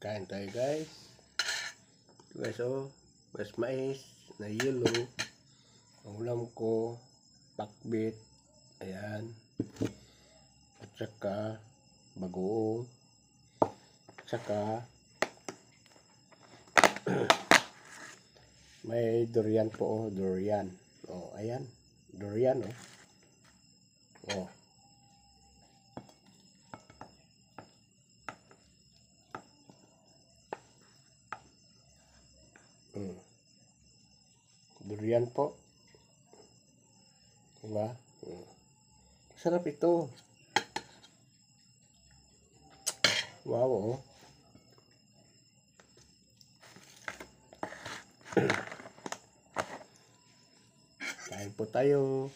Kain tayo guys. Guys mas mais na yellow. Ang ulam ko, pakbit. Ayan. At saka bagoong. At saka may durian po, durian. Ayan. Durian Oh. Durian po. Diba? Sarap ito. Wow, Kain po tayo.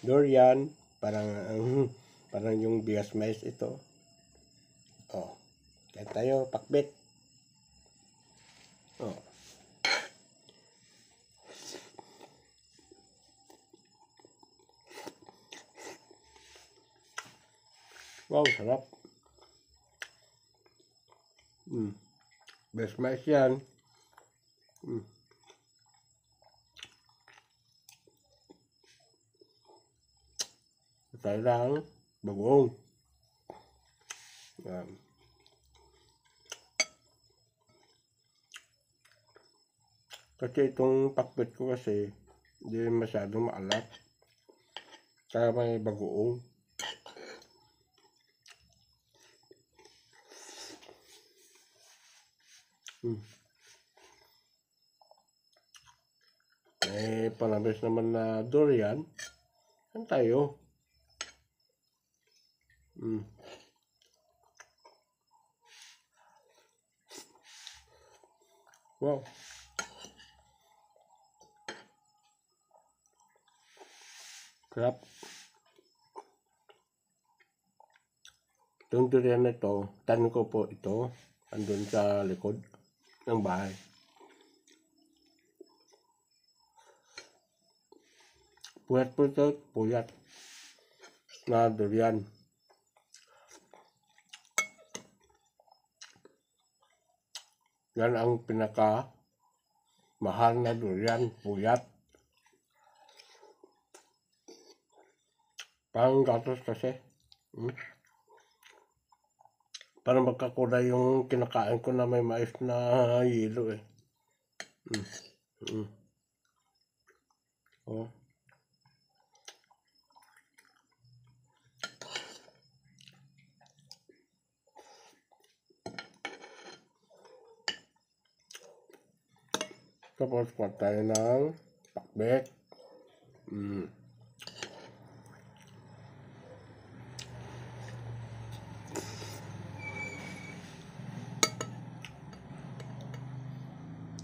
Durian. Parang yung bigas mais ito. Kain tayo. Pakbit. Wow, sarap. Best mais yan. Tayo lang, bagoong. Kasi itong pakbit ko kasi hindi masyadong maalat. Kaya may bagoong. Panamis naman na durian. Saan tayo? Wow. Sarap. Itong durian na ito, tanim ko po ito. Andun sa likod ng bahay. Puyat po ito, puyat na durian. Yan ang pinaka mahal na durian, puyat. Parang gatos kasi. Parang magkakulay yung kinakain ko na may mais na yelo eh. Tapos kuha tayo ng pakbet.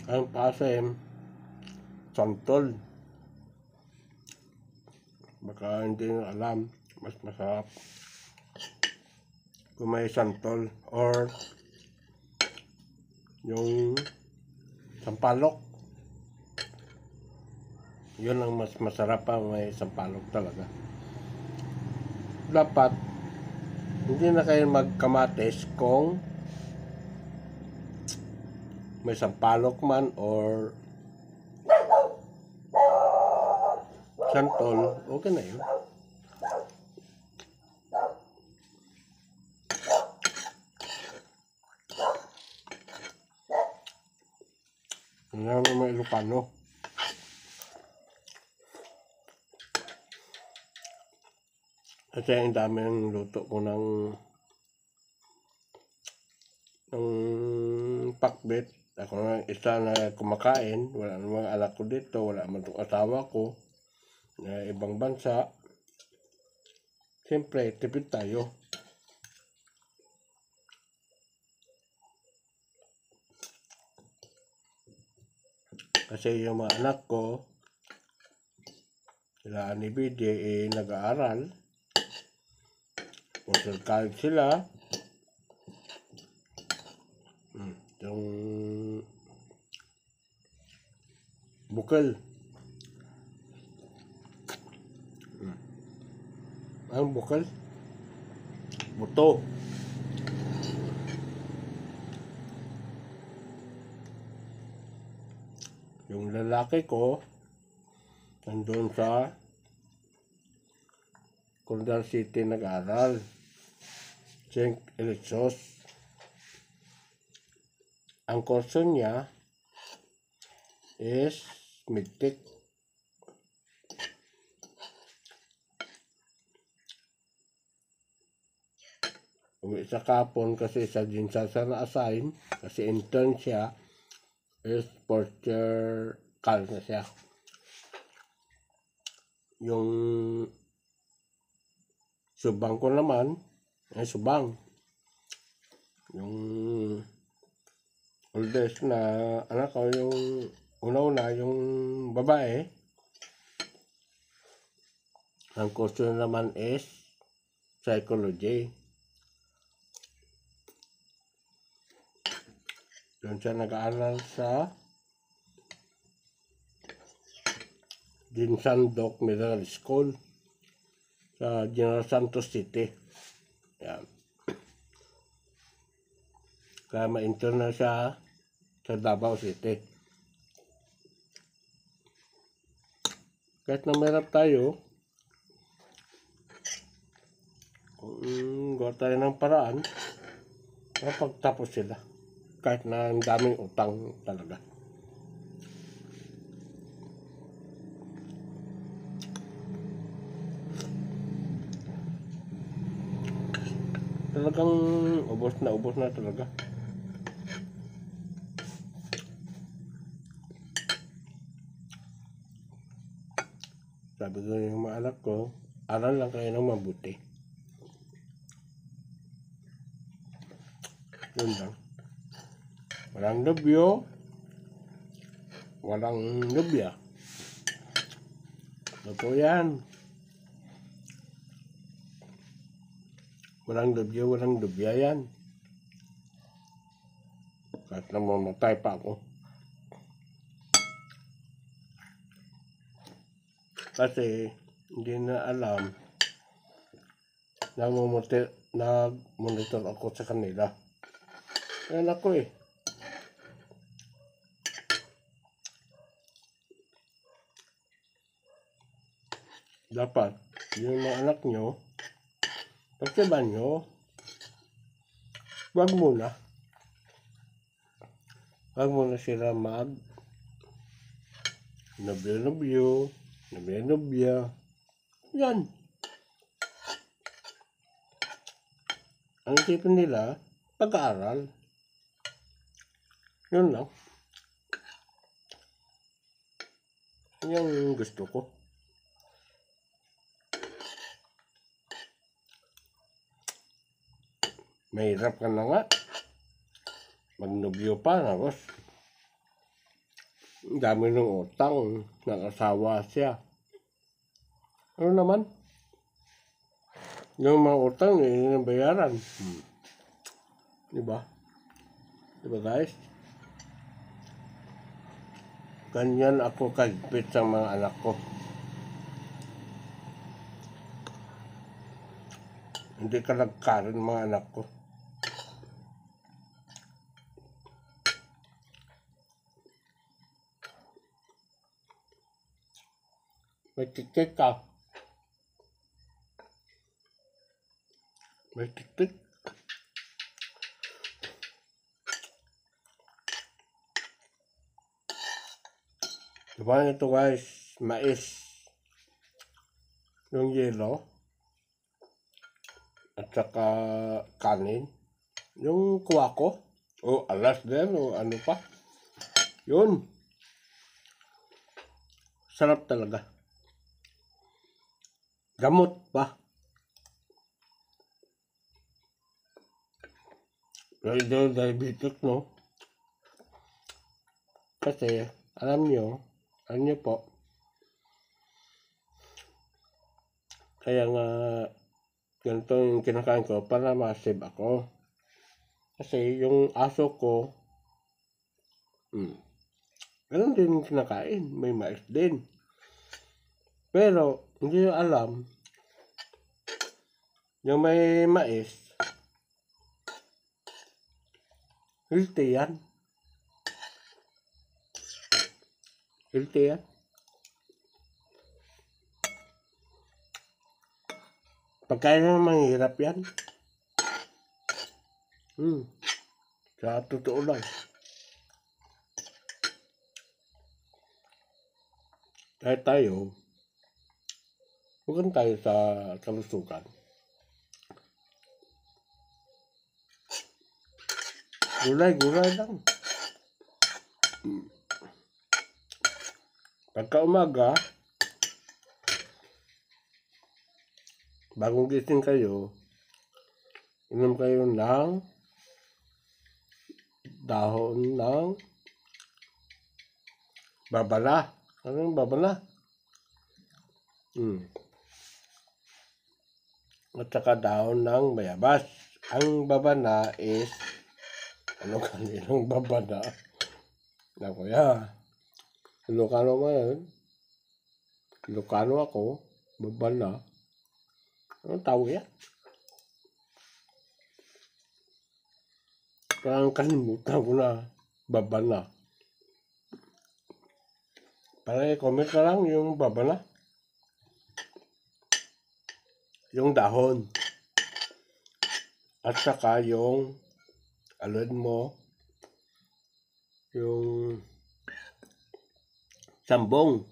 Ang pasem, santol. Baka hindi nyo alam, mas masarap kung may santol or yung sampalok. Yun ang mas masarap pa, may sampalok talaga. Dapat hindi na kayo magkamatis kung may sampalok man or santol, okay na yun. Hindi naman may Ilocano. Kasi ang daming luto ko ng pakbet. Ako na isa na kumakain. Wala namang anak ko dito. Wala naman itong asawa ko. Ibang bansa. Siyempre, tipid tayo. Kasi yung mga anak ko, sila ni BJ, nag-aaral. Social college sila. Yung bukal. Ang bukal. Buto. Yung lalaki ko, nandun sa Condal City nag-aral. St. Elisos. Ang kurso niya is Midtech. Uwi sa kapon kasi sa din sa na-assign kasi intern siya is fourth year cal na siya. Yung subang ko naman ay subang. Yung oldest na anak ko, yung una-una, yung babae. Ang kurso naman is psychology. Doon siya nag-aaral sa Dinsandok Middle School sa General Santos City. Yan. Kaya ma-intern na siya sa Davao City. Kahit na mahirap tayo, kung gawa tayo ng paraan, kapagtapos sila. Kahit na ang daming utang talaga. Talagang ubos na talaga. Sabi ko yung mga anak ko, aral lang kayo ng mabuti. Yun lang. Walang nobyo, walang nobya. Totoo yan. Walang nobyo, walang nobya yan. Kahit na mamatay pa ako. Kasi hindi na alam, nag-monitor ako sa kanila. Ayan ako eh. Dapat, yung mga anak nyo, pagsaban nyo, wag muna sila nobyo, nobya. Yan. Ang isipin nila, pag-aaral. Yun lang. Yung gusto ko. Mahirap ka na nga. Magnobyo pa, nakos. Ang dami ng utang. Nakasawa siya. Ano naman? Yung mga utang, hindi na bayaran. Diba? Diba guys? Ganyan ako kagpit sa mga anak ko. Hindi ka nagkaroon mga anak ko. May tiktik ka. May tiktik. Diba ito guys, mais. Yung yelo. At saka kanin. Yung kuha ko. O alas din o ano pa. Yun. Sarap talaga. Gamot pa. Pero diabetic, no? Kasi, alam nyo po, kaya nga, ganito yung kinakain ko para ma-save ako. Kasi yung aso ko, ganun din yung kinakain. May mais din. Pero, hindi nyo alam, yung may mais, healthy yan. Healthy yan. Pagkain na mahirap yan. Sa totoo lang. Kahit tayo, huwag tayo sa kalusugan. Gulay lang. Pagka umaga, bagong gising kayo, inom kayo ng dahon ng babala. Ano yung babala? At saka dahon ng bayabas. Ang babana is, ano kanilang babana? Na kuya, Ilocano mo yun. Ilocano ako, babana. Anong tawag yan? Parang kalimutan ko na, babana. Parang i-comment na lang yung babana. Yung dahon. At saka yung alin mo, yung sambong.